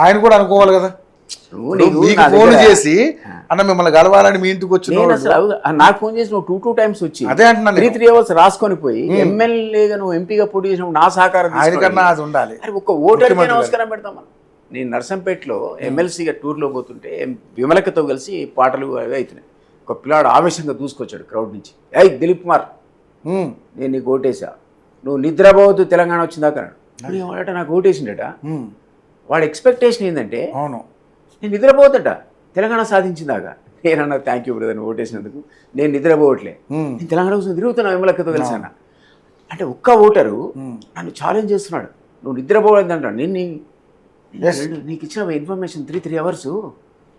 ఆయన కూడా అనుకోవాలి కదా. మీకు ఫోన్ చేసి అన్న మిమ్మల్ని కలవాలని మీ ఇంటికి వచ్చి నాకు ఫోన్ చేసి నువ్వు 2 times వచ్చి అదే అంటున్నాను 3 hours రాసుకొని పోయి ఎమ్మెల్యేగా నువ్వు ఎంపీగా పోటీ చేసినప్పుడు నా సహకారం ఆయనకన్నా అది ఉండాలి. ఒక ఓటర్కి నమస్కారం పెడతాం మనం. నేను నర్సంపేటలో ఎమ్మెల్సీగా టూర్లో పోతుంటే విమలకతో కలిసి పాటలు అవి అవుతున్నాయి. ఒక పిల్లాడు ఆవేశంగా దూసుకొచ్చాడు క్రౌడ్ నుంచి, ఏయ్ దిలీప్ కుమార్ నేను నీకు ఓటేసా, నువ్వు నిద్రపోవద్దు తెలంగాణ వచ్చిందాక వాడట. నాకు ఓటేసిండట. వాడి ఎక్స్పెక్టేషన్ ఏంటంటే అవును నేను నిద్రపోవద్దట తెలంగాణ సాధించిందాకా. నేనన్నా థ్యాంక్ యూ బ్రదర్ ఓటేసినందుకు, నేను నిద్రపోవట్లే, నేను తెలంగాణ కోసం తిరుగుతున్నా విమలకతో కలిసి అన్న. అంటే ఒక్క ఓటరు నన్ను ఛాలెంజ్ చేస్తున్నాడు, నువ్వు నిద్రపోవద్దంటాడు. నేను నీకు ఇచ్చిన ఇన్ఫర్మేషన్ 3 hours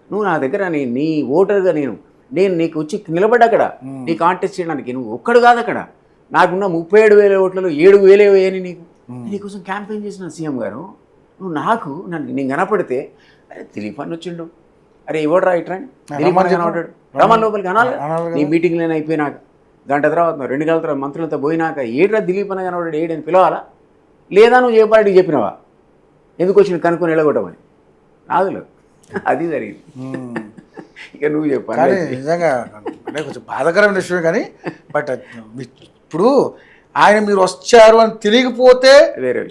నువ్వు నా దగ్గర నీ ఓటర్గా నేను నీకు వచ్చి నిలబడ్డా అక్కడ నీ కాంటెస్ట్ చేయడానికి. నువ్వు ఒక్కడు కాదు అక్కడ, నాకున్న 37,000 ఓట్లలో 7,000 వేయని నీకోసం క్యాంపెయిన్ చేసిన సీఎం గారు. నువ్వు నేను కనపడితే అరే దిలీప్ అని వచ్చిండు, అరే ఇవ్వడరా ఇట్రా దిలీప్ అని కనబడ్డాడు, రమన్ లోపలికి అనాలి. నీ మీటింగ్లో అయిపోయినాక గంట తర్వాత 2 గంటల తర్వాత మంత్రులతో పోయినాక ఏడ్రా దిలీప్ అని కనబడ్డాడు ఏడని పిలవాలా? లేదా నువ్వు ఏ పార్టీకి చెప్పినావా ఎందుకు వచ్చి కనుక్కొని వెళ్ళగొట్టమని? నాదులు అది జరిగింది. ఇక నువ్వు చెప్పాలి. నిజంగా అంటే కొంచెం బాధాకరమైన విషయం కానీ బట్ ఇప్పుడు ఆయన మీరు వచ్చారు అని తెలియకపోతే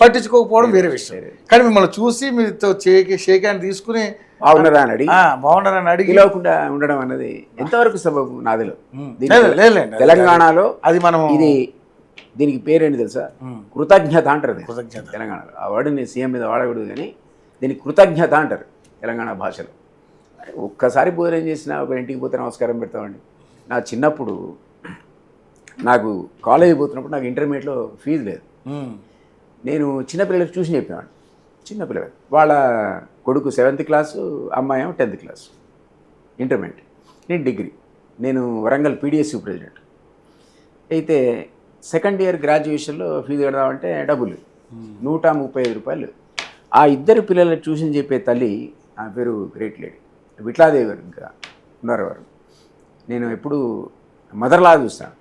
పట్టించుకోకపోవడం వేరే విషయం. కానీ మిమ్మల్ని చూసి మీతో షేక్ హ్యాండ్ తీసుకుని బాగున్నారని అడిగి లేకుండా ఉండడం అన్నది ఎంతవరకు సబబు నాదిలో? తెలంగాణలో అది మనం దీనికి పేరేంటి తెలుసా? కృతజ్ఞత అంటారు కృతజ్ఞత తెలంగాణలో. ఆ వర్డ్ని సీఎం మీద వాడకూడదు కానీ దీనికి కృతజ్ఞత అంటారు తెలంగాణ భాషలో. ఒక్కసారి భోజనం చేసినా ఒక ఇంటికి పోతే నమస్కారం పెడతామండి. నా చిన్నప్పుడు నాకు కాలేజీ పోతున్నప్పుడు నాకు ఇంటర్మీడియట్లో ఫీజు లేదు. నేను చిన్నపిల్లలకు ట్యూషన్ చెప్పేవాడిని. చిన్నపిల్లలకు వాళ్ళ కొడుకు 7th class, అమ్మాయి 10th class ఇంటర్మీడియట్, నేను డిగ్రీ. నేను వరంగల్ PDSU ప్రెసిడెంట్. అయితే సెకండ్ ఇయర్ గ్రాడ్యుయేషన్లో ఫీజు కడదామంటే డబ్బులు 135 రూపాయలు. ఆ ఇద్దరు పిల్లల ట్యూషన్ చెప్పే తల్లి, ఆ పేరు గ్రేట్ లేడీ విట్లాదేవి గారు, ఇంకా ఉన్నారు వారు. నేను ఎప్పుడు మదర్లా చూస్తాను.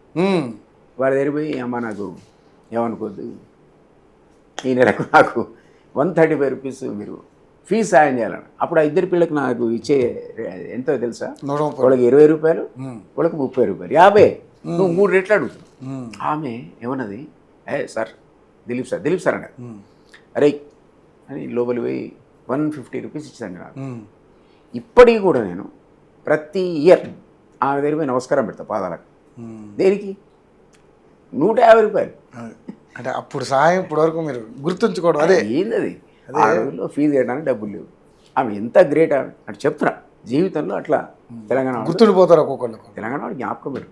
వారి దగ్గర పోయి అమ్మ నాకు ఏమనుకోద్దు, ఈ నెలకు నాకు 135 రూపీస్ మీరు ఫీజు సాయం చేయాలని. అప్పుడు ఆ ఇద్దరు పిల్లలకు నాకు ఇచ్చే ఎంతో తెలుసా? వాళ్ళకి 20 రూపాయలు, వాళ్ళకి 30 రూపాయలు, 50. నువ్వు 3 రెట్లు అడుగుతున్నావు. ఆమె ఏమన్నది, సార్ దిలీప్ సార్ అన్నది. అరే అని లోపలి పోయి 150 రూపీస్ ఇచ్చాను నాకు. ఇప్పటికి కూడా నేను ప్రతి ఇయర్ ఆమె దగ్గర పోయి నమస్కారం పెడతా పాదాలకు. దేనికి? 150 రూపాయలు. అంటే అప్పుడు సాయం ఇప్పటి వరకు మీరు గుర్తుంచుకోవడం. అదే ఏంది ఆ రోజుల్లో ఫీజు కట్టడానికి డబ్బులు లేవు. ఆమె ఎంత గ్రేట్ ఆమె అంటే చెప్తున్నా. జీవితంలో అట్లా తెలంగాణ గుర్తుండిపోతారు ఒక్కొక్కళ్ళు. తెలంగాణ జ్ఞాపకం పెట్టు.